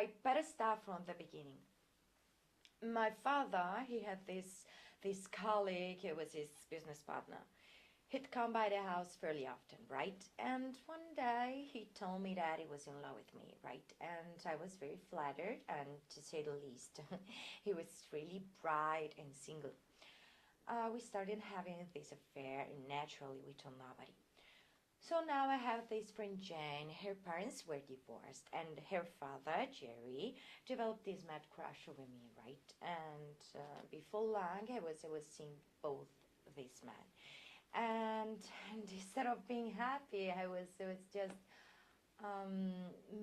I better start from the beginning. My father, he had this colleague, he was his business partner. He'd come by the house fairly often, right? And one day he told me that he was in love with me, right? And I was very flattered, and to say the least, he was really bright and single. We started having this affair, and naturally we told nobody. So now I have this friend Jane. Her parents were divorced, and her father, Jerry, developed this mad crush over me, right? And before long, I was seeing both these men. And instead of being happy, I was just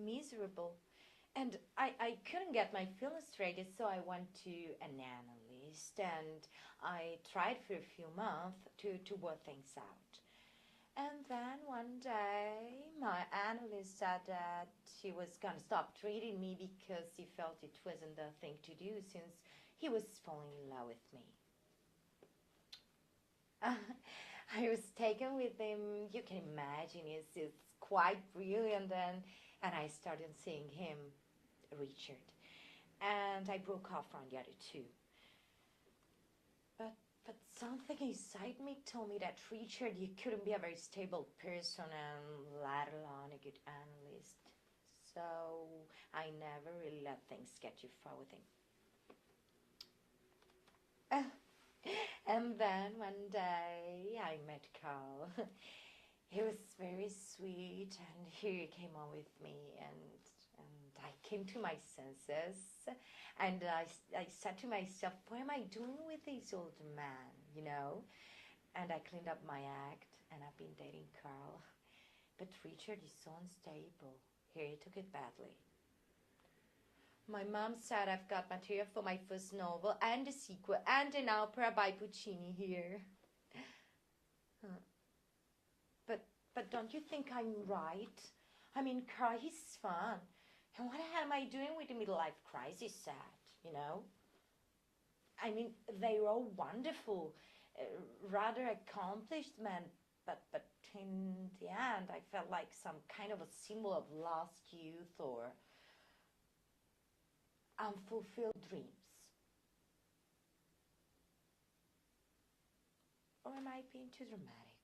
miserable. And I couldn't get my feelings straight, so I went to an analyst, and I tried for a few months to work things out. And then one day, my analyst said that he was gonna stop treating me because he felt it wasn't the thing to do since he was falling in love with me. I was taken with him. You can imagine, it's quite brilliant, and I started seeing him, Richard, and I broke off from the other two. But but something inside me told me that Richard, you couldn't be a very stable person and let alone a good analyst. So I never really let things get too far with him. And then one day I met Carl. He was very sweet, and he came on with me, and I came to my senses, and I said to myself, what am I doing with this old man, you know? And I cleaned up my act, and I've been dating Carl. But Richard is so unstable. He took it badly. My mom said I've got material for my first novel and a sequel and an opera by Puccini here. Huh. But don't you think I'm right? I mean, Carl, he's fun. And what am I doing with the midlife crisis set, you know? I mean, they're all wonderful, rather accomplished men, but in the end, I felt like some kind of a symbol of lost youth or unfulfilled dreams. Or am I being too dramatic?